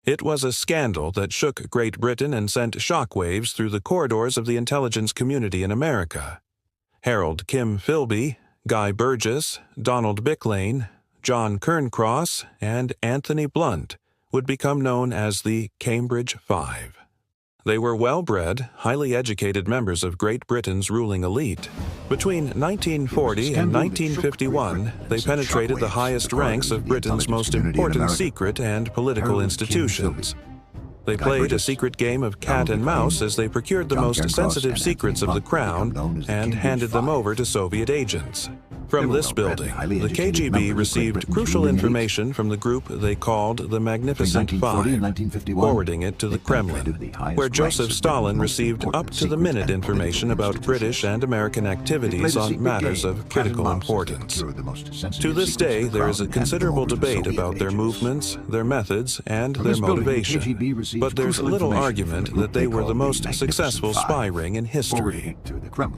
It was a scandal that shook Great Britain and sent shockwaves through the corridors of the intelligence community in America. Harold Kim Philby, Guy Burgess, Donald Bicklane, John Cairncross, and Anthony Blunt would become known as the Cambridge Five. They were well-bred, highly educated members of Great Britain's ruling elite. Between 1940 and 1951, they penetrated the highest ranks of Britain's most important secret and political institutions. They played a secret game of cat and mouse as they procured the most sensitive secrets of the Crown and handed them over to Soviet agents. From this building, the KGB received crucial information from the group they called the Magnificent Five, forwarding it to the Kremlin, where Joseph Stalin received up-to-the-minute information about British and American activities on matters of critical importance. To this day, there is a considerable debate about their movements, their methods, and their motivation, but there's little argument that they were the most successful spy ring in history.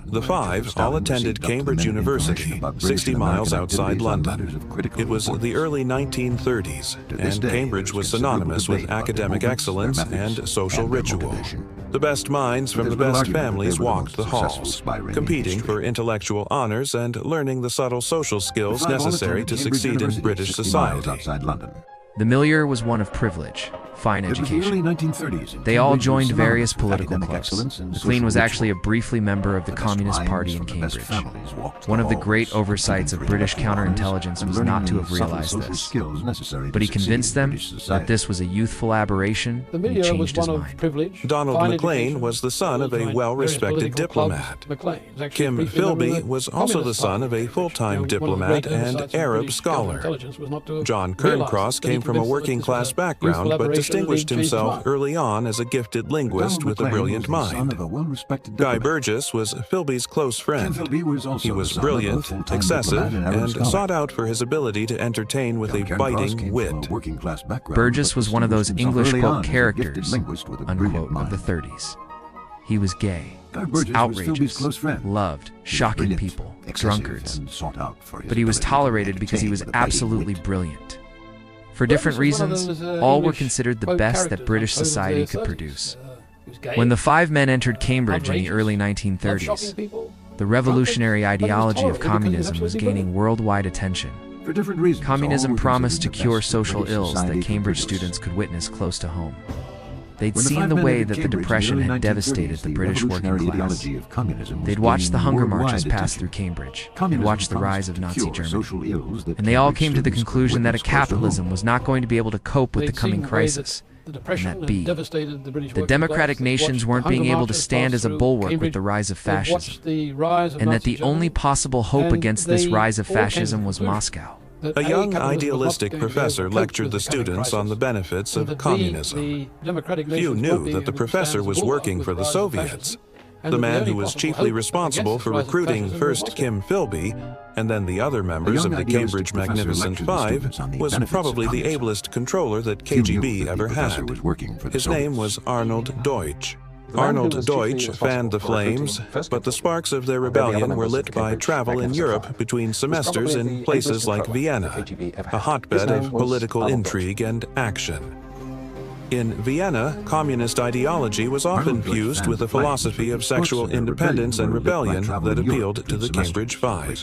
The Five all attended Cambridge University, 60 miles outside London. It was the early 1930s, and Cambridge was synonymous with academic excellence and social ritual. The best minds from the best families walked the halls, competing for intellectual honors and learning the subtle social skills necessary to succeed in British society. The milieu was one of privilege, fine education. They all joined various political clubs. Maclean was actually a briefly member of the Communist Party in Cambridge. One of the great oversights of British counterintelligence was not to have realized this. But he convinced them that this was a youthful aberration, and he changed his mind. Donald Maclean was the son of a well-respected diplomat. Kim Philby was also the son of a full-time diplomat and Arab scholar. John Cairncross came from a working-class background, but distinguished himself early on as a gifted linguist with a brilliant mind. Guy Burgess was Philby's close friend. He was brilliant, excessive, and sought out for his ability to entertain with a biting wit. Burgess was one of those English quote characters, unquote, of the 30s. He was gay, outrageous, loved, shocking people, drunkards. But he was tolerated because he was absolutely brilliant. For different reasons, all were considered the best that British society could produce. When the five men entered Cambridge in the early 1930s, the revolutionary ideology of communism was gaining worldwide attention. Communism promised to cure social ills that Cambridge students could witness close to home. They'd seen the way that the Depression had devastated the British working class. They'd watched the hunger marches pass through Cambridge, and watched the rise of Nazi Germany. And they all came to the conclusion that a capitalism was not going to be able to cope with the coming crisis. And that the democratic nations weren't being able to stand as a bulwark with the rise of fascism. And that the only possible hope against this rise of fascism was Moscow. A young idealistic professor lectured the students on the benefits of communism. Few knew that the professor was working for the Soviets. The man who was chiefly responsible for recruiting first Kim Philby and then the other members of the Cambridge Magnificent Five was probably the ablest controller that KGB ever had. His name was Arnold Deutsch. Arnold Deutsch fanned the flames, but the sparks of their rebellion were lit by travel in Europe between semesters in places like Vienna, a hotbed of political intrigue and action. In Vienna, communist ideology was often fused with a philosophy of sexual independence and rebellion that appealed to the Cambridge Five.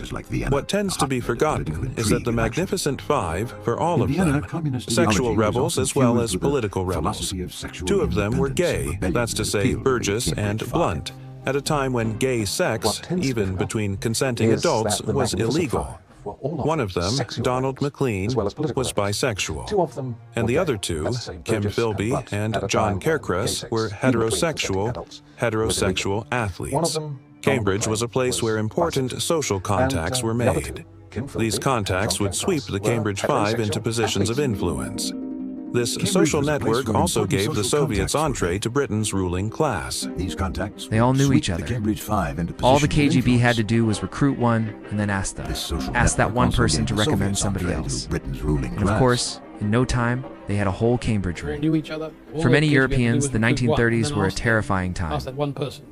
What tends to be forgotten is that the Magnificent Five, for all of them, sexual rebels as well as political rebels. Two of them were gay, that's to say Burgess and Blunt, at a time when gay sex, even between consenting adults, was illegal. One of them, Donald Maclean, was bisexual, and the other two, Kim Philby and John Cairncross, were heterosexual athletes. Cambridge was a place where important social contacts were made. These contacts would sweep the Cambridge Five into positions of influence. This social network also gave the Soviets entree to Britain's ruling class. They all knew each other. All the KGB had to do was recruit one and then ask them. Ask that one person to recommend somebody else. And of course, in no time, they had a whole Cambridge ring. For many Europeans, the 1930s were a terrifying time.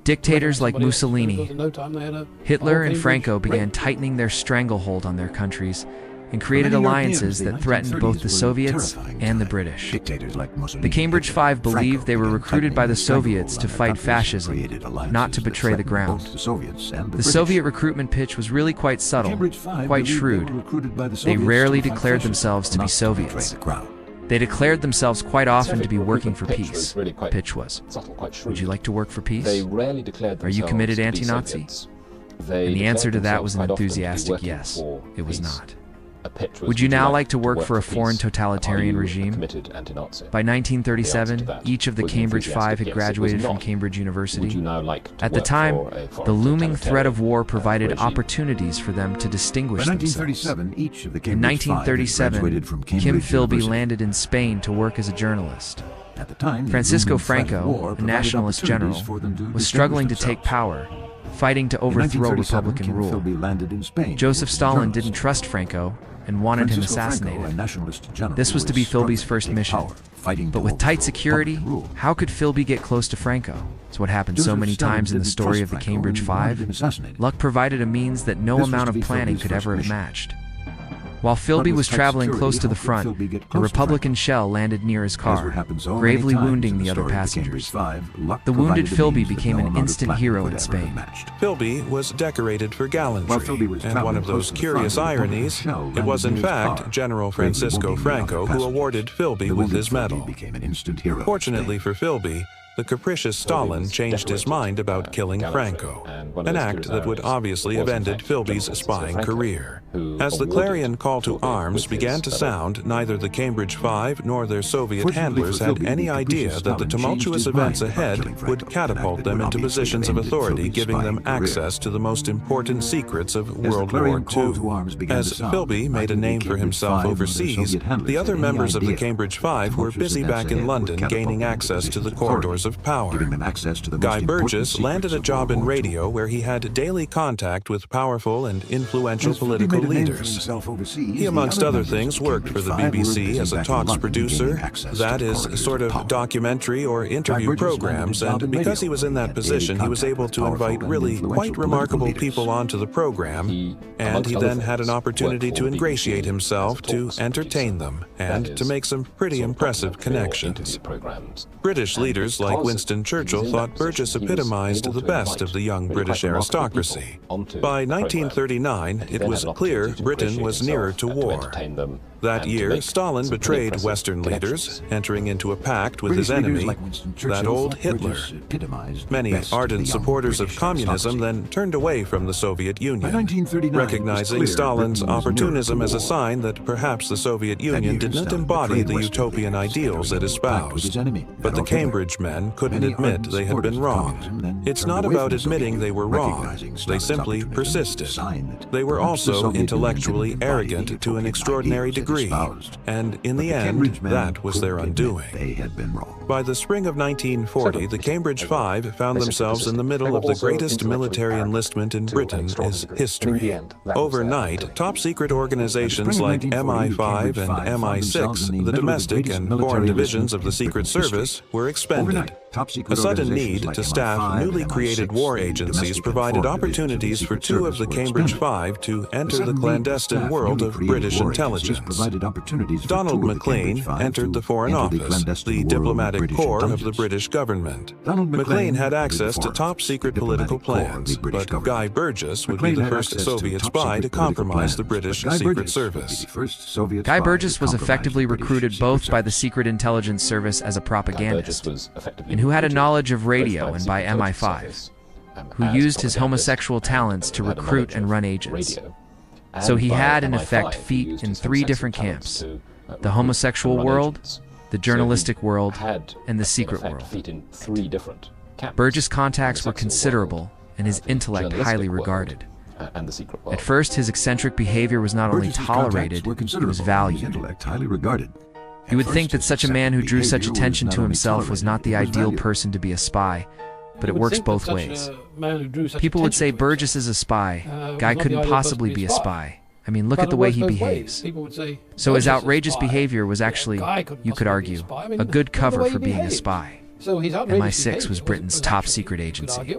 Dictators like Mussolini, Hitler, and Franco began tightening their stranglehold on their countries, and created alliances that threatened both the Soviets and the British. The Cambridge Five believed they were recruited by the Soviets to fight fascism, not to betray the ground. The Soviet recruitment pitch was really quite subtle, quite shrewd. They rarely declared themselves to be Soviets. They declared themselves quite often to be working for peace. The pitch was, would you like to work for peace? Are you committed anti-Nazi? And the answer to that was an enthusiastic yes. It was not. Would you now like to work for a foreign totalitarian regime? By 1937, each of the Cambridge Five had graduated from Cambridge University. At the time, the looming threat of war provided opportunities for them to distinguish themselves. In 1937, Kim Philby landed in Spain to work as a journalist. Francisco Franco, a nationalist general, was struggling to take power, fighting to overthrow Republican rule. Joseph Stalin didn't trust Franco and wanted him assassinated. This was to be Philby's first mission. But with tight security, how could Philby get close to Franco? It's what happened so many times in the story of the Cambridge Five. Luck provided a means that no amount of planning could ever have matched. While Philby was traveling close to the front, a Republican shell landed near his car, gravely wounding the other passengers. The wounded Philby became an instant hero in Spain. Philby was decorated for gallantry, and one of those curious ironies, it was in fact General Francisco Franco who awarded Philby with his medal. Fortunately for Philby, the capricious Stalin changed his mind about killing Franco, an act that would obviously have ended Philby's spying career. As the clarion call to arms began to sound, neither the Cambridge Five nor their Soviet handlers had any idea that the tumultuous events ahead would catapult them into positions of authority, giving them access to the most important secrets of World War II. As Philby made a name for himself overseas, the other members of the Cambridge Five were busy back in London gaining access to the corridors of power. Guy Burgess landed a job in radio where he had daily contact with powerful and influential political leaders. He, amongst other things, worked for the BBC as a talks producer, that is, sort of documentary or interview programs, and because he was in that position, he was able to invite really quite remarkable people onto the program, and he then had an opportunity to ingratiate himself, to entertain them, and to make some pretty impressive connections. British leaders like Winston Churchill thought Burgess epitomized the best of the young British aristocracy. By 1939, it was clear Britain was nearer to war. That year, Stalin betrayed Western leaders, entering into a pact with his enemy, that old Hitler. Many ardent supporters of communism then turned away from the Soviet Union, recognizing Stalin's opportunism as a sign that perhaps the Soviet Union did not embody the utopian ideals it espoused. But the Cambridge men couldn't admit they had been wrong. It's not about admitting they were wrong. They simply persisted. They were also intellectually arrogant to an extraordinary degree, and in the end, that was their undoing. By the spring of 1940, the Cambridge Five found themselves in the middle of the greatest military enlistment in Britain is history. Overnight, top-secret organizations like MI5 and MI6, the domestic and foreign divisions of the Secret Service, were expended. A sudden need to staff newly created war agencies provided opportunities for two of the Cambridge Five to enter the clandestine world of British intelligence. Donald Maclean entered the Foreign Office, the diplomatic corps of the British government. Maclean had access to top-secret political plans, but Guy Burgess would be the first Soviet spy to compromise the British Secret Service. Guy Burgess was effectively recruited both by the Secret Intelligence Service as a propagandist, and who had a knowledge of radio, and by MI5, who used his homosexual talents to recruit and run agents. So he had, in effect, feet in three different camps: the homosexual world, the journalistic world, and the secret world. Burgess' contacts were considerable, and his intellect highly regarded. At first, his eccentric behavior was not only tolerated, it was valued. You would think that such a man who drew such attention to himself was not the ideal person to be a spy, but it works both ways. People would say Burgess is a spy. Guy couldn't possibly be a spy. I mean, look at the way he behaves. So his outrageous behavior was actually, you could argue, a good cover for being a spy. MI6 was Britain's top secret agency.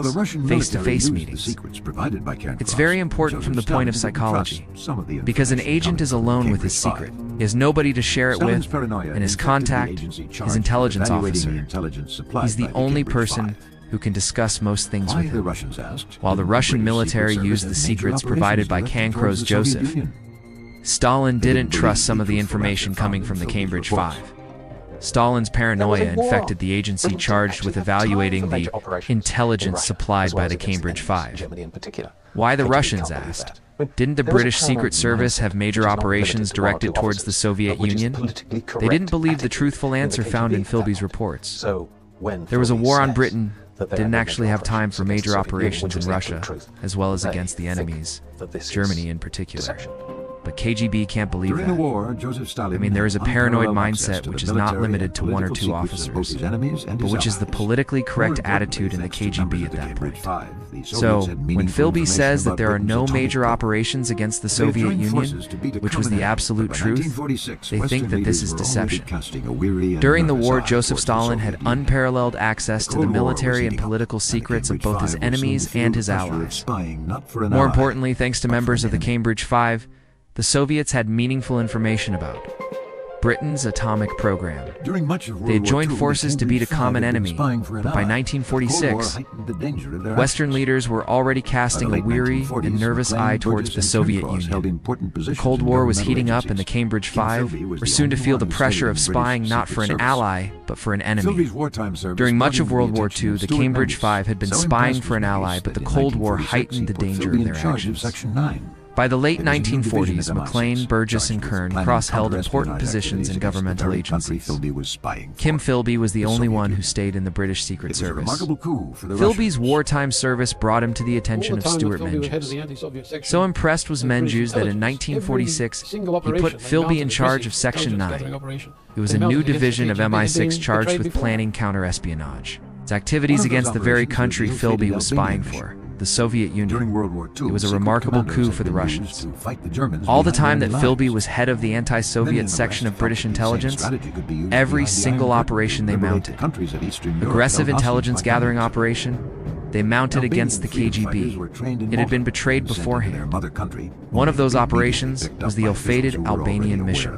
While the Russian face-to-face military used the meetings. secrets provided by Cancross, It's very important from the Joseph point of Stalin didn't trust psychology, some of the because an information agent coming is from the alone with his Cambridge secret. Five. He has nobody to share it Stalin's with, paranoia and his infected the contact, agency charged his with intelligence evaluating the officer. intelligence supplied He's the by only Cambridge person Five. who can discuss most things Why, with the him. Russians asked, While the didn't Russian British military Secret used Service the have major secrets provided by operations directed Cancross towards the Soviet Joseph, Union? Stalin They didn't didn't trust believe some of the the truthful information answer coming found from the in Cambridge Philby's Five. Stalin's paranoia infected the agency Britain charged actually with had time evaluating for the major operations intelligence in Russia, supplied as well by as the against the Cambridge enemies, Five. Germany in particular. Why, the KGB Russians can't believe asked. that. I mean, Didn't the there was a British paranoid Secret Service mindset have major which is not operations limited to one or directed two towards the officers, Soviet which is Union? politically They correct didn't believe the attitude truthful in the answer KGB found in at that Philby's point. reports. So when There was a Philby war on says Britain, that they didn't had actually major have time for operations major against the Soviet Union, operations which in was the actual Russia, truth. as well as They against the think enemies, that this is Germany in particular. deception. But KGB can't believe During the that. war, Joseph Stalin I mean, there is a had paranoid unparalleled access mindset to which the is not military limited and to one or political two secrets of both officers, his enemies and but his which is the allies. politically correct More importantly, attitude in the thanks to members KGB of at the that Cambridge point. Five, the Soviets So, had when meaningful Philby information says that about there are Britain's no atomic major program. operations against the They had Soviet joined Union, forces to beat a which was common the enemy, absolute but by truth, 1946, they think Western that this leaders is were already deception. casting a weary and During the nervous war, eye Joseph towards the Stalin Soviet had Union. unparalleled access to the Cold War was military and heating up, political and the secrets of Cambridge both his Five will soon enemies feel and the his pressure of allies. spying not for an More ally, importantly, thanks to but for members an of the enemy. Cambridge Five, the Soviets had meaningful information about Britain's atomic program. During much of World They had War joined II, forces the to beat a Cambridge Five common had been enemy, spying for an but by ally. 1946, The Cold War heightened the danger of their Western actions. leaders were already By casting the a late weary 1940s, and nervous McLean, eye towards Burgess, the and Soviet Cairncross held Union. important The positions Cold in War was governmental heating up, and the agencies. Cambridge Kim Five Philby was were the soon to only feel one the who pressure studied of in spying British not Secret for an Service. ally, but for an enemy. Philby's wartime service During much brought of him World to the War attention II, of the Stuart Cambridge Mendes. Five had been So spying impressed for an was ally, Mendes but the that in Cold War 1946 heightened the he put danger Philby of in their charge of actions. Section 9. By the late There was a new division 1940s, of McLean, MI6 Burgess, and charged with Kern planning cross-held counter-espionage important positions activities in against the governmental very country agencies. Philby was spying Kim for. Philby was the The only Soviet one who Union. stayed in the British Secret It was a Service. remarkable coup for the Philby's Russians. wartime service brought him to the attention of Stuart Mendes. So impressed was Mendes that in 1946, he put Philby in charge of Section 9. It was a new division of MI6 charged with planning counter-espionage. Its activities against the very country Philby was spying for, the Soviet Union. During World War II, It was a secret remarkable commanders coup had for the been used Russians. to fight the Germans All the behind time that enemy Philby lines. was head of the Many in anti-Soviet the section West of British felt the same intelligence, strategy could be used every behind the single Iron Curtain operation to they liberate mounted, the countries of Eastern Europe aggressive held hostage intelligence by gathering communism. operation, they mounted against the KGB. It had been betrayed beforehand. One of those operations was the ill-fated Albanian mission.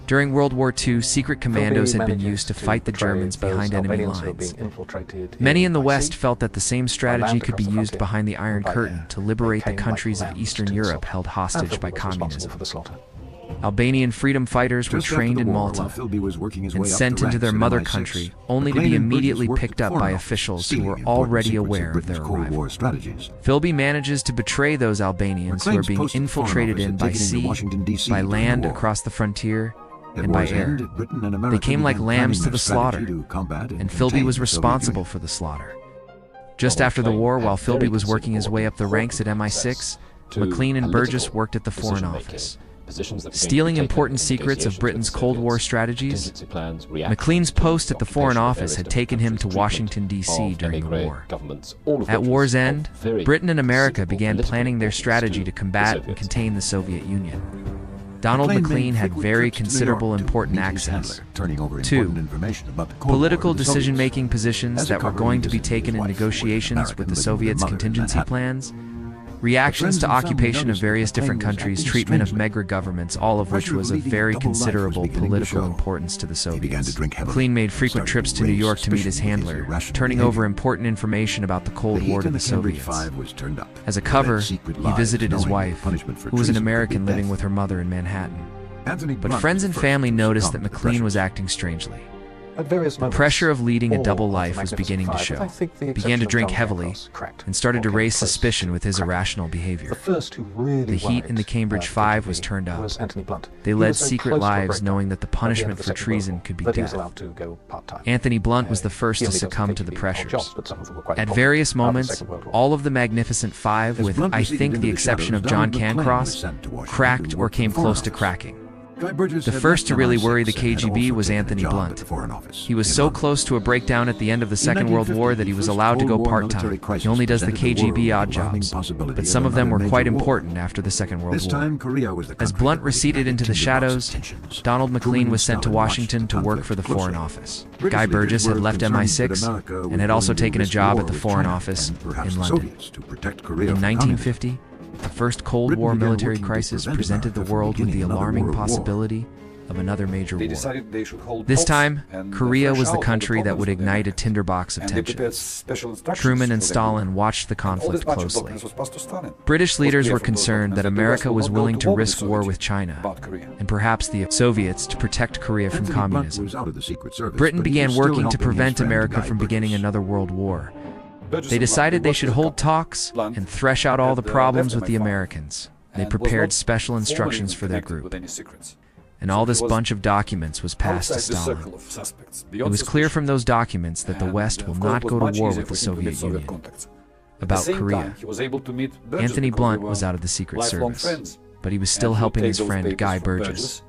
During World War II, secret commandos had been used to fight the Germans behind enemy lines. Many in the West felt that the same strategy could be used behind the Iron Curtain to liberate the countries of Eastern Europe held hostage by communism. Albanian freedom fighters were trained in Malta and sent into their mother country, only to be immediately picked up by officials who were already aware of their arrival. Philby manages to betray those Albanians who are being infiltrated in by sea, by land across the frontier, and by air. They came like lambs to the slaughter, and Philby was responsible for the slaughter. Just after the war, while Philby was working his way up the ranks at MI6, McLean and Burgess worked at the Foreign Office. Stealing important secrets of Britain's Cold War strategies, McLean's post at the Foreign Office had taken him to Washington, D.C. during the war. At war's end, Britain and America began planning their strategy to combat and contain the Soviet Union. Donald McLean had very considerable important access to political decision-making positions that were going to be taken in negotiations with the Soviets' contingency plans, reactions to occupation of various different countries, treatment of mega governments, all of which was of very considerable political importance to the Soviets. McLean made frequent trips to New York to meet his handler, turning over important information about the Cold War to the Soviets. As a cover, he visited his wife, who was an American living with her mother in Manhattan. But friends and family noticed that McLean was acting strangely. The pressure of leading a double life was beginning to show. He began to drink heavily and started to raise suspicion with his irrational behavior. The heat in the Cambridge Five was turned up. They led secret lives knowing that the punishment for treason could be death. Anthony Blunt was the first to succumb to the pressures. At various moments, all of the Magnificent Five, with I think the exception of John Cairncross, cracked or came close to cracking. The first to really worry the KGB was Anthony Blunt. He was so close to a breakdown at the end of the Second World War that he was allowed to go part-time. He only does the KGB odd jobs, but some of them were quite important after the Second World War. As Blunt receded into the shadows, Donald McLean was sent to Washington to work for the Foreign Office. Guy Burgess had left MI6 and had also taken a job at the Foreign Office in London. In 1950, the first Cold War military crisis presented the world with the alarming possibility of another major war. This time, Korea was the country that would ignite a tinderbox of tension. Truman and Stalin watched the conflict closely. British leaders were concerned that America was willing to risk war with China, and perhaps the Soviets, to protect Korea from communism. Britain began working to prevent America from beginning another world war. They decided they should hold talks and thresh out all the problems with the Americans. They prepared special instructions for their group. And all this bunch of documents was passed to Stalin. It was clear from those documents that the West will not go to war with the Soviet Union. About Korea, Anthony Blunt was out of the Secret Service. but he was still helping his friend Guy Burgess.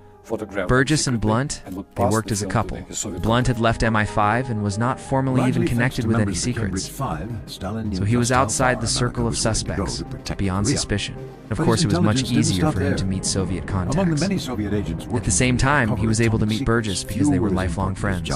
Burgess and Blunt, they worked as a couple. Blunt had left MI5 and was not formally even connected with any secrets, so he was outside the circle of suspects, beyond suspicion. Of course, it was much easier for him to meet Soviet contacts. At the same time, he was able to meet Burgess because they were lifelong friends.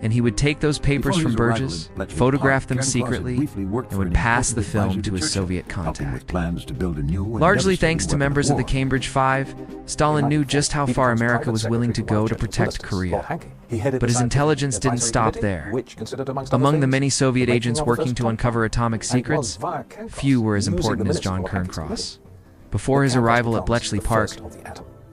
And he would take those papers from Burgess, photograph them secretly, and would pass the film to his Soviet contact. Largely thanks to members of the Cambridge Five, Stalin knew just how far America was willing to go to protect Korea. But his intelligence didn't stop there. Among the many Soviet agents working to uncover atomic secrets, few were as important as John Cairncross. Before his arrival at Bletchley Park,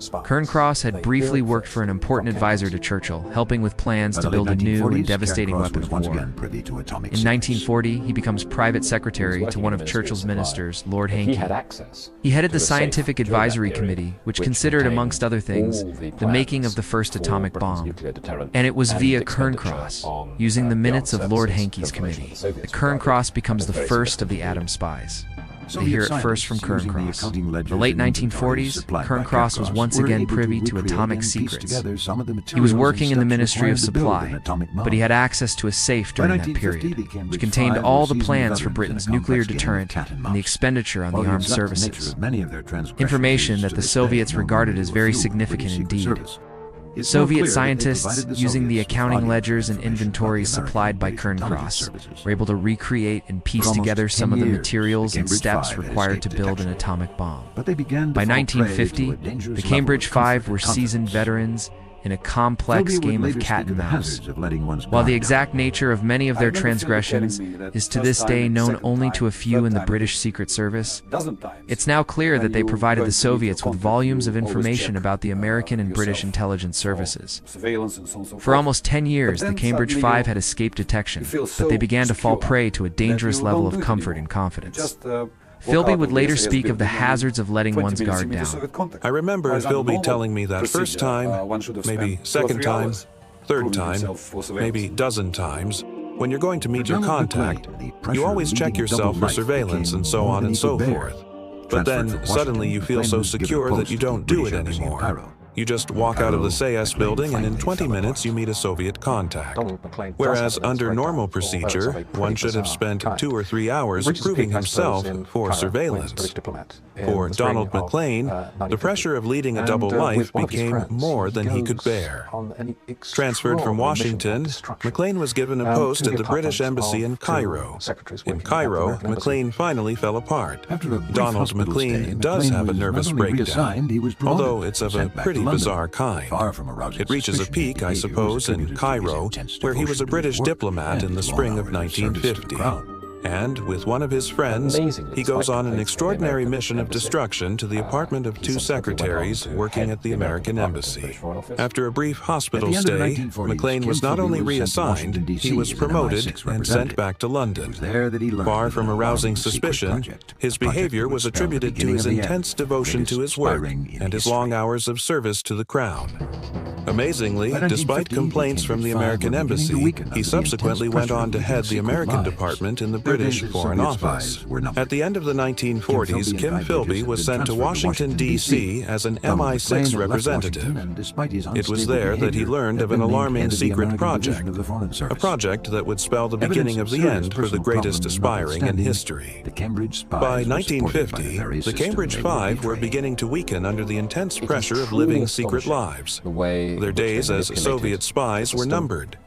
Cairncross had briefly worked for an important advisor to Churchill, helping with plans to build a new and devastating weapon of war. In 1940, he becomes private secretary to one of Churchill's ministers, Lord Hankey. He headed the Scientific Advisory Committee, which considered, amongst other things, the making of the first atomic bomb. And it was via Cairncross, using the minutes of Lord Hankey's committee, that Cairncross becomes the first of the atom spies. They hear it first from Cairncross. In the late 1940s, Cairncross was once again privy to atomic secrets. He was working in the Ministry of Supply, but he had access to a safe during that period, which contained all the plans for Britain's nuclear deterrent and the expenditure on the armed services. Information that the Soviets regarded as very significant indeed. Soviet scientists, using the accounting ledgers and inventories supplied by Cairncross, were able to recreate and piece together some of the materials and steps required to build an atomic bomb. By 1950, the Cambridge Five were seasoned veterans in a complex game of cat and mouse. While the exact nature of many of their transgressions is to this day known only to a few in the British Secret Service, it's now clear that they provided the Soviets with volumes of information about the American and British intelligence services. For almost 10 years, the Cambridge Five had escaped detection, but they began to fall prey to a dangerous level of comfort and confidence. Philby would later speak of the hazards of letting one's guard down. I remember Philby telling me that first time, maybe second time, third time, maybe dozen times, when you're going to meet your contact, you always check yourself for surveillance and so on and so forth. But then suddenly you feel so secure that you don't do it anymore. You just walk out of the Sayes building and in 20 minutes you meet a Soviet contact. Whereas under normal procedure, one should have spent 2 or 3 hours proving himself for surveillance. For Donald McLean, the pressure of leading a double life became more than he could bear. Transferred from Washington, McLean was given a post at the British Embassy in Cairo. In Cairo, McLean finally fell apart. Donald McLean does have a nervous breakdown, although it's of a pretty bizarre kind. It reaches a peak, I suppose, in Cairo, where he was a British diplomat in the spring of 1950. And, with one of his friends, he goes on an extraordinary mission of destruction to the apartment of 2 secretaries working at the American Embassy. After a brief hospital stay, McLean was not only reassigned, he was promoted and sent back to London. Far from arousing suspicion, his behavior was attributed to his intense devotion to his work and his long hours of service to the Crown. Amazingly, despite complaints from the American Embassy, he subsequently went on to head the American department in the British Foreign Office. At the end of the 1940s, Kim Philby was sent to Washington, D.C. as an MI6 representative. It was there that he learned of an alarming secret project, a project that would spell the beginning of the end for the greatest aspiring in history. By 1950, the Cambridge Five were beginning to weaken under the intense pressure of living secret lives. Their days as Soviet spies were numbered.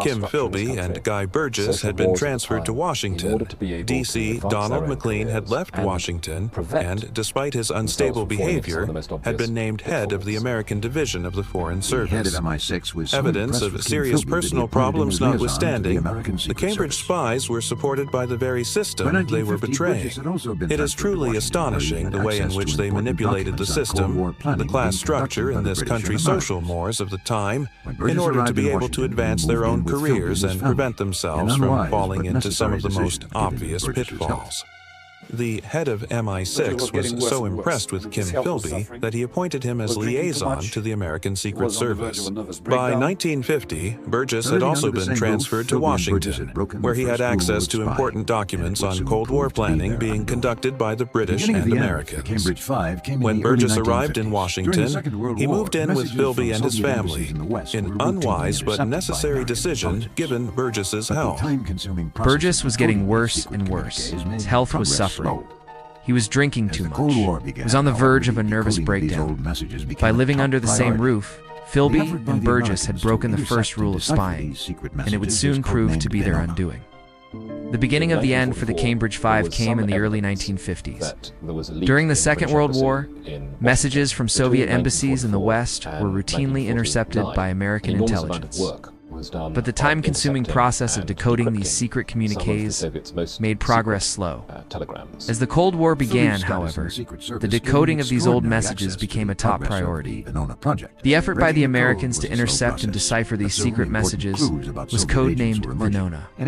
Kim Philby and Guy Burgess had been transferred to Washington. D.C. Donald McLean had left Washington and, despite his unstable behavior, had been named head of the American Division of the Foreign Service. Evidence of serious personal problems notwithstanding, the Cambridge spies were supported by the very system they were betraying. It is truly astonishing the way in which they manipulated the system, the class structure in this country's social mores of the time, in order to be able to advance their own careers and prevent themselves from falling into some of the most obvious pitfalls. The head of MI6 was so impressed with Kim Philby that he appointed him as liaison to the American Secret Service. By 1950, Burgess had also been transferred to Washington, where he had access to important documents on Cold War planning being conducted by the British and Americans. When Burgess arrived in Washington, he moved in with Philby and his family, an unwise but necessary decision given Burgess's health. Burgess was getting worse and worse. His health was suffering. He was drinking too much. He was on the verge of a nervous breakdown. By living under the same roof, Philby and Burgess had broken the first rule of spying, and it would soon prove to be their undoing. The beginning of the end for the Cambridge Five came in the early 1950s. During the Second World War, messages from Soviet embassies in the West were routinely intercepted by American intelligence. But the time-consuming process of decoding these secret communiques made progress slow. As the Cold War began, however, the decoding of these old messages became a top priority. The effort by the Americans to intercept and decipher these secret messages was codenamed Venona. In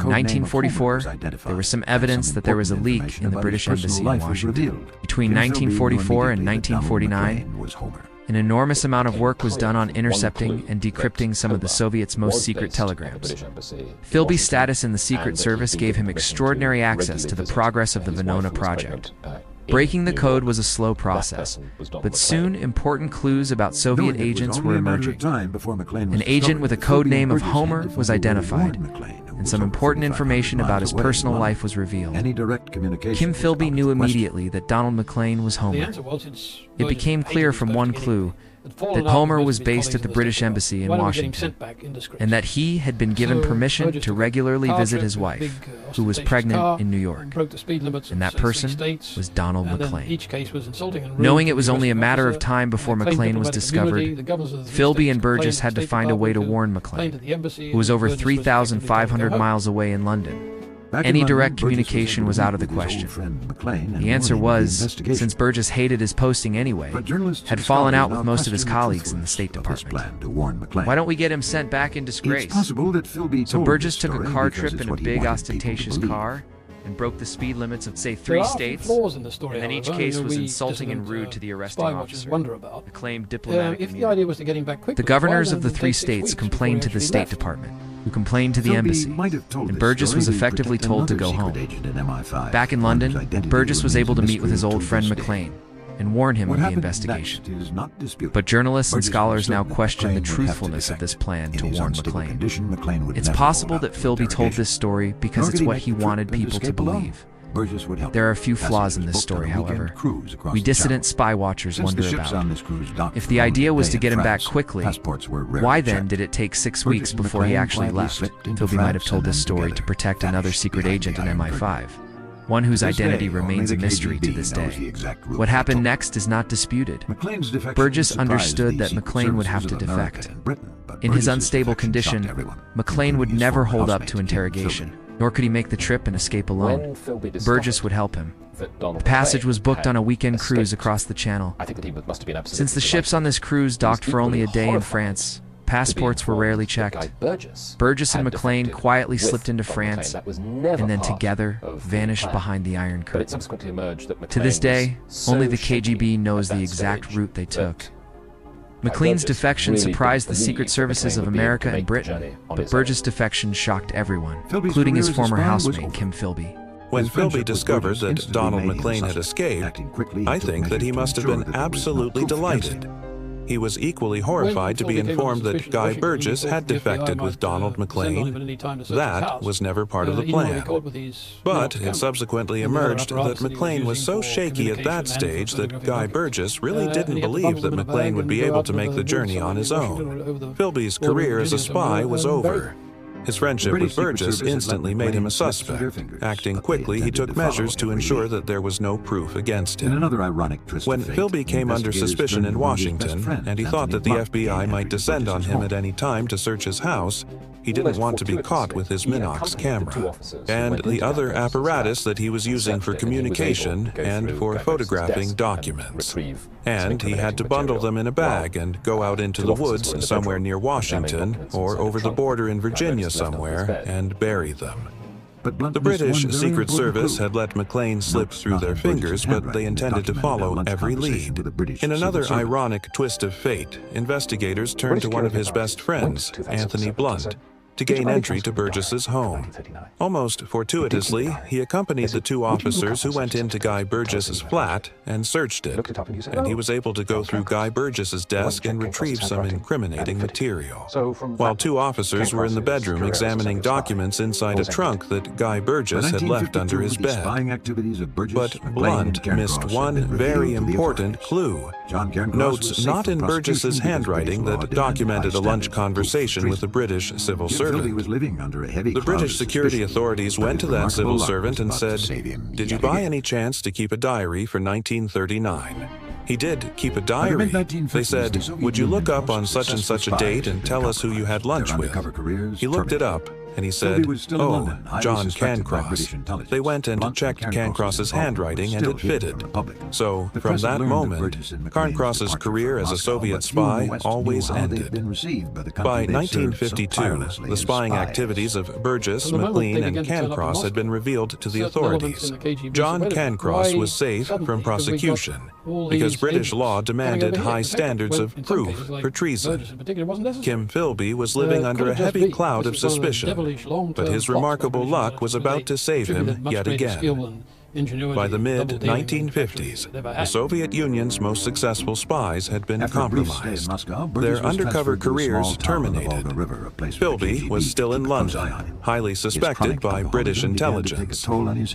1944, there was some evidence that there was a leak in the British Embassy in Washington. Between 1944 and 1949, an enormous amount of work was done on intercepting and decrypting some of the Soviets' most secret telegrams. Philby's status in the Secret Service gave him extraordinary access to the progress of the Venona project. Breaking the code was a slow process, but soon important clues about Soviet agents were emerging. An agent with a code name of Homer was identified, and some important information about his personal life was revealed. Kim Philby knew immediately that Donald McLean was Homer. It became clear from one clue that Homer was based at the British Embassy in Washington, and that he had been given permission to regularly visit his wife, who was pregnant in New York, and that person was Donald McLean. Knowing it was only a matter of time before McLean was discovered, Philby and Burgess had to find a way to warn McLean, who was over 3,500 miles away in London. Any direct communication was out of the question. The answer was, since Burgess hated his posting anyway, had fallen out with most of his colleagues in the State Department. Why don't we get him sent back in disgrace? So Burgess took a car trip in a big ostentatious car and broke the speed limits of, say, 3 states, and then each case was insulting and rude to the arresting officer, the claimed diplomatic immunity. The governors of the 3 states complained to the State Department, who complained to the embassy, and Burgess was effectively told to go home. Back in London, Burgess was able to meet with his old friend McLean and warn him of the investigation. But journalists and scholars now question the truthfulness of this plan to warn McLean. It's possible that Philby told this story because it's what he wanted people to believe. There are a few flaws in this story, however. We dissident spy watchers wonder about. If the idea was to get him back quickly, why then did it take 6 weeks before he actually left? Philby might have told this story to protect another secret agent in MI5, one whose identity remains a mystery to this day. What happened next is not disputed. Burgess understood that McLean would have to defect. In his unstable condition, McLean would never hold up to interrogation, nor could he make the trip and escape alone. Burgess would help him. The passage was booked on a weekend cruise across the Channel. Since the ships on this cruise docked for only a day in France, passports were rarely checked. Burgess and McLean quietly slipped into France, and then together vanished behind the Iron Curtain. To this day, only the KGB knows the exact route they took. McLean's defection surprised the secret services of America and Britain, but Burgess' defection shocked everyone, including his former housemate Kim Philby. When Philby discovered that Donald McLean had escaped, I think that he must have been absolutely delighted. He was equally horrified to be informed that Guy Burgess had defected with Donald McLean. That was never part of the plan. But it subsequently emerged that McLean was so shaky at that stage that Guy Burgess really didn't believe that McLean would be able to make the journey on his own. Philby's career as a spy was over. His friendship with Burgess instantly made him a suspect. Acting quickly, he took measures to ensure that there was no proof against him. When Philby came under suspicion in Washington, and he thought that the FBI might descend on him at any time to search his house, he didn't want to be caught with his Minox camera and the other apparatus that he was using for communication and for photographing documents. And he had to bundle them in a bag and go out into the woods somewhere near Washington or over the border in Virginia somewhere and bury them. The British Secret Service had let McLean slip through their fingers, but they intended to follow every lead. In another ironic twist of fate, investigators turned to one of his best friends, Anthony Blunt, to gain entry to Burgess's home. Almost fortuitously, he accompanied the two officers who went into Guy Burgess's flat and searched it, and he was able to go through Guy Burgess's desk and retrieve some incriminating material. While two officers were in the bedroom examining documents inside a trunk that Guy Burgess had left under his bed. But Blunt missed one very important clue. Notes not in Burgess's handwriting that documented a lunch conversation with the British civil servant. The British security authorities went to that civil servant and said, "Did you by any chance to keep a diary for 1939? He did keep a diary. They said, "Would you look up on such and such a date and tell us who you had lunch with?" He looked it up, and he said, "Oh, John Cancross." They went and checked Cancross's handwriting, and it fitted. So, from that moment, Cancross's career as a Soviet spy always ended. By 1952, the spying activities of Burgess, McLean, and Cancross had been revealed to the authorities. John Cancross was safe from prosecution because British law demanded high standards of proof for treason. Kim Philby was living under a heavy cloud of suspicion, but his remarkable luck was about to save him yet again. By the mid-1950s, the Soviet Union's most successful spies had been compromised. Their undercover careers terminated. Philby was still in London, highly suspected by British intelligence.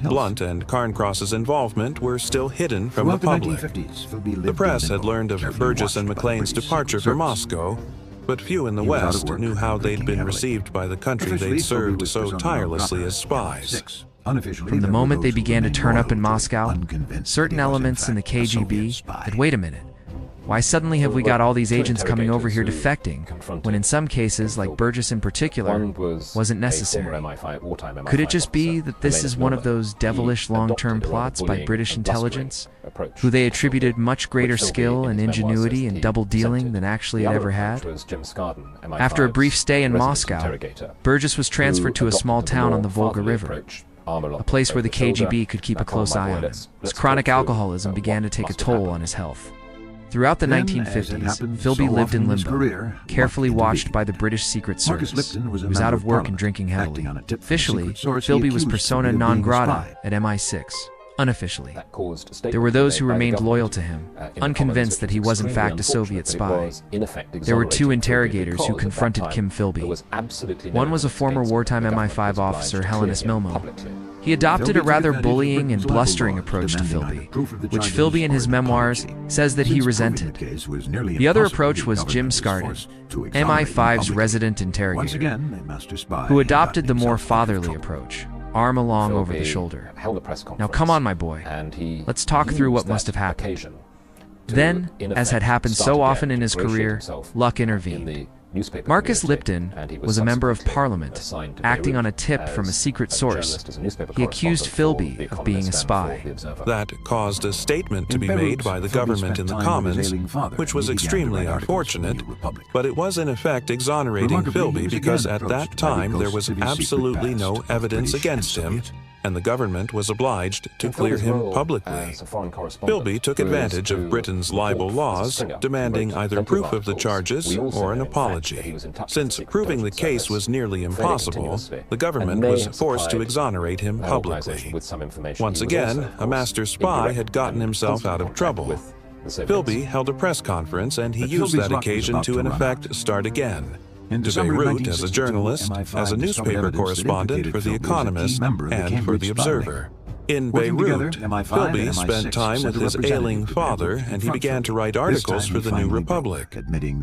Blunt and Cancross's involvement were still hidden from the public. The press had learned of Burgess and McLean's departure for Moscow, but few in the West knew how they'd been received by the country they'd served so tirelessly as spies. From the moment they began to turn up in Moscow, certain elements in the KGB said, "Wait a minute. Why suddenly have we got all these agents coming over here defecting, when in some cases, like Burgess in particular, wasn't necessary? Could it just be that this is one of those devilish long-term plots by British intelligence, who they attributed much greater skill and ingenuity in double-dealing than actually it ever had?" After a brief stay in Moscow, Burgess was transferred to a small town on the Volga River, a place where the KGB could keep a close eye on him. His chronic alcoholism began to take a toll on his health. Throughout the 1950s, Philby lived in limbo, carefully watched by the British Secret Service. He was out of work and drinking heavily. Officially, Philby was persona non grata at MI6. Unofficially, there were those who remained loyal to him, unconvinced that he was in fact a Soviet spy. There were two interrogators who confronted Kim Philby. One was a former wartime MI5 officer, Helenis Milmo. He adopted a rather bullying and blustering approach to Philby, which Philby in his memoirs says that he resented. The other approach was Jim Scarden, MI5's resident interrogator, who adopted the more fatherly approach, arm along over the shoulder. "Now come on, my boy. Let's talk through what must have happened." Then, as had happened so often in his career, luck intervened. Marcus Lipton was a member of Parliament, acting on a tip from a secret source. He accused Philby of being a spy. That caused a statement to be made by the government in the Commons, which was extremely unfortunate, but it was in effect exonerating Philby because at that time there was absolutely no evidence against him, and the government was obliged to clear him publicly. Philby took advantage of Britain's libel laws, demanding either proof of the charges or an apology. Since proving the case was nearly impossible, the government was forced to exonerate him publicly. Once again, a master spy had gotten himself out of trouble. Philby held a press conference, and he used that occasion to in effect start again. To Beirut as a journalist, as a newspaper correspondent for The Economist and for The Observer. In Beirut, Philby spent time with his ailing father, and he began to write articles for the New Republic.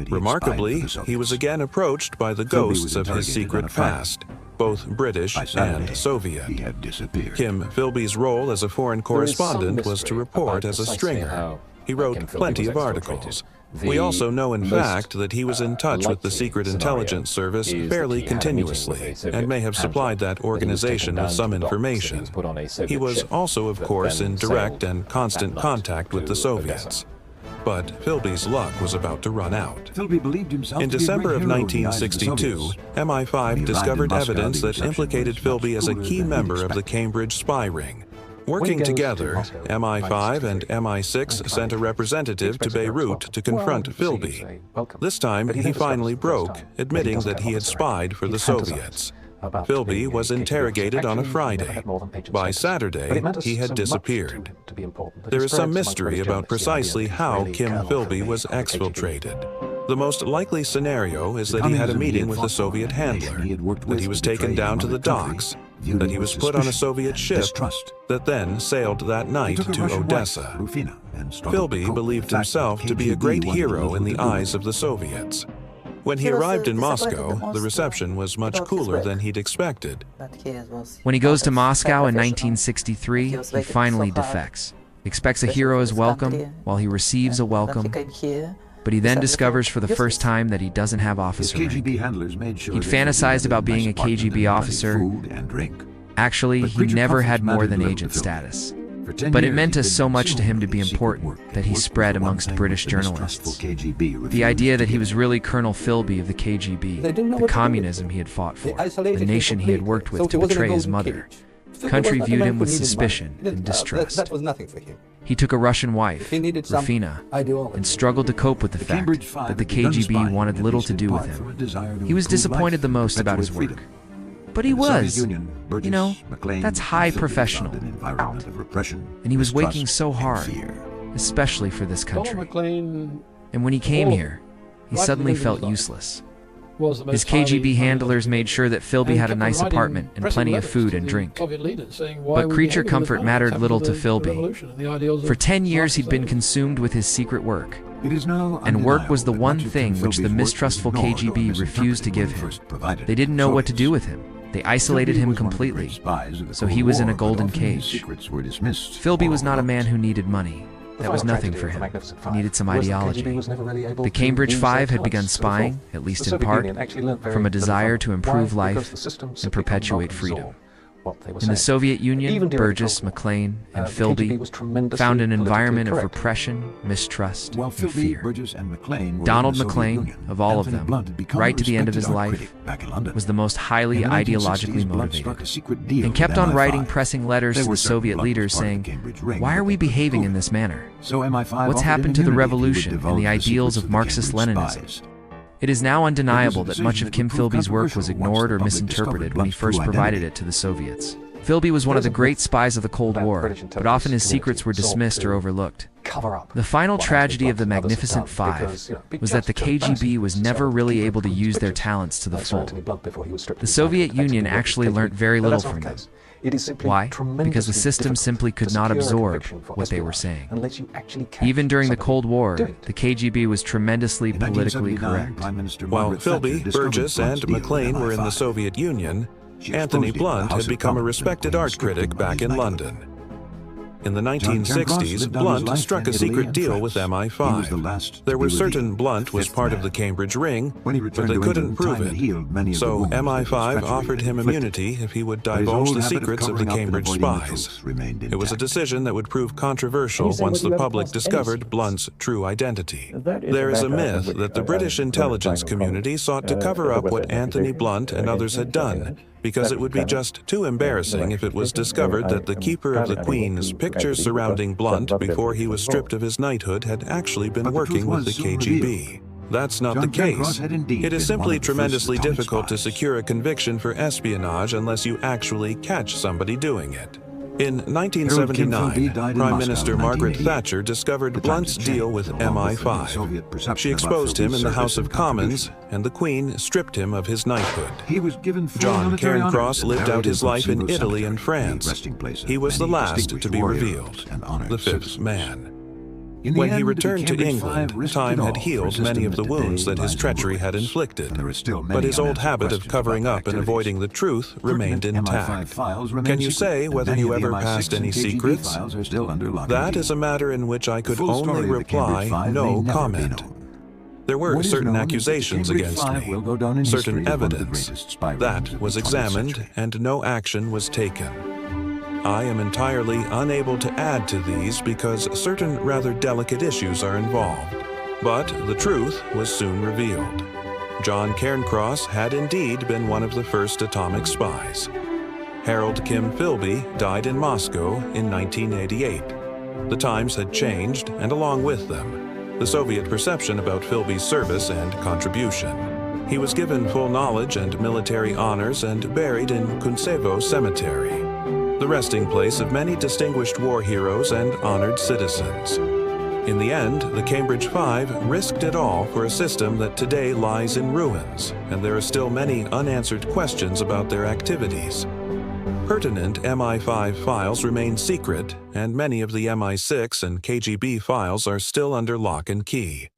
Remarkably, he was again approached by the ghosts of his secret past, both British and Soviet. Kim Philby's role as a foreign correspondent was to report as a stringer. He wrote plenty of articles. We also know, in fact, that he was in touch with the Secret Intelligence Service fairly continuously, and may have supplied that organization with some information. He was also, of course, in direct and constant contact with the Soviets. But Philby's luck was about to run out. Philby believed himself In to be a December great of hero in the eyes of the 1962, Soviets. MI5 When he discovered arrived in Moscow, evidence the that reception implicated was much Philby as a cooler key than he'd member of the expected. Cambridge spy ring. When he Working goes to together, Moscow, MI5 and MI6 sent a representative to Beirut to confront Philby. This time, he finally broke, admitting that he had spied for the Soviets. Philby was interrogated on a Friday. By Saturday, he had disappeared. There is some mystery about precisely how Kim Philby was exfiltrated. The most likely scenario is that he had a meeting with a Soviet handler, that he was taken down to the docks, that he was put on a Soviet ship, that then sailed that night to Odessa. Philby believed himself to be a great hero in the eyes of the Soviets. When he arrived in Moscow, the reception was much cooler than he'd expected. When he goes to Moscow in 1963, he finally defects. Expects a hero's welcome while he receives a welcome, but he then discovers for the first time that he doesn't have officer rank. He'd fantasized about being a KGB officer. Actually, he never had more than agent status. But it meant so much to him to be important that he spread amongst British journalists. The idea that he was really Colonel Philby of the KGB, the communism he had fought for, the nation he had worked with to betray his mother. Country viewed him with suspicion and distrust. That was nothing for him. He took a Russian wife, Rufina, and struggled to cope with the fact that the KGB wanted little to do with him. He was disappointed the most about his work. But he was, you know, that's high professional. And he was working so hard, especially for this country. And when he came here, he suddenly felt useless. His KGB handlers made sure that Philby had a nice apartment and plenty of food and drink. But creature comfort mattered little to Philby. For 10 years he'd been consumed with his secret work. And work was the one thing which the mistrustful KGB refused to give him. They didn't know what to do with him. They isolated him completely, so he was in a golden cage. Philby was not a man who needed money. That was nothing for him. He needed some ideology. The Cambridge Five had begun spying, at least in part, from a desire to improve life and perpetuate freedom. In the Soviet Union, Burgess, McLean, and Philby found an environment of repression, mistrust, and fear. Donald McLean, of all of them, right to the end of his life, was the most highly ideologically motivated, and kept on writing pressing letters to the Soviet leaders saying, "Why are we behaving in this manner? What's happened to the revolution and the ideals of Marxist-Leninism?" It is now undeniable that much of Kim Philby's work was ignored or misinterpreted when he first provided it to the Soviets. Philby was one of the great spies of the Cold War, but often his secrets were dismissed or overlooked. The final tragedy of the Magnificent Five was that the KGB was never really able to use their talents to the full. The Soviet Union actually learnt very little from them. Why? Because the system simply could not absorb what they were saying. Even during the Cold War, the KGB was tremendously politically correct. While Philby, Burgess, and McLean were in the Soviet Union, Anthony Blunt had become a respected art critic back in London. In the 1960s, Blunt struck a secret deal with MI5. There were certain Blunt was part of the Cambridge ring, but they couldn't prove it. So MI5 offered him immunity if he would divulge the secrets of the Cambridge spies. It was a decision that would prove controversial once the public discovered Blunt's true identity. There is a myth that the British intelligence community sought to cover up what Anthony Blunt and others had done, because it would be just too embarrassing if it was discovered that the Keeper of the Queen's pictures surrounding Blunt before he was stripped of his knighthood had actually been working with the KGB. That's not the case. It is simply tremendously difficult to secure a conviction for espionage unless you actually catch somebody doing it. In 1979, Prime Minister Margaret Thatcher discovered Blunt's deal with MI5. She exposed him in the House of Commons, and the Queen stripped him of his knighthood. John Cairncross lived out his life in Italy and France. He was the last to be revealed, the fifth man. When he returned to England, time had healed many of the wounds that his treachery had inflicted, but his old habit of covering up and avoiding the truth remained intact. Can you say whether you ever passed any secrets? That is a matter in which I could only reply, no comment. There were certain accusations against me, certain evidence. That was examined, and no action was taken. I am entirely unable to add to these because certain rather delicate issues are involved. But the truth was soon revealed. John Cairncross had indeed been one of the first atomic spies. Harold Kim Philby died in Moscow in 1988. The times had changed, and along with them, the Soviet perception about Philby's service and contribution. He was given full knowledge and military honors and buried in Kuntsevo Cemetery, the resting place of many distinguished war heroes and honored citizens. In the end, the Cambridge Five risked it all for a system that today lies in ruins, and there are still many unanswered questions about their activities. Pertinent MI5 files remain secret, and many of the MI6 and KGB files are still under lock and key.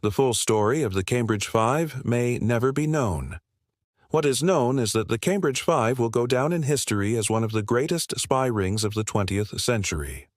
The full story of the Cambridge Five may never be known. What is known is that the Cambridge Five will go down in history as one of the greatest spy rings of the 20th century.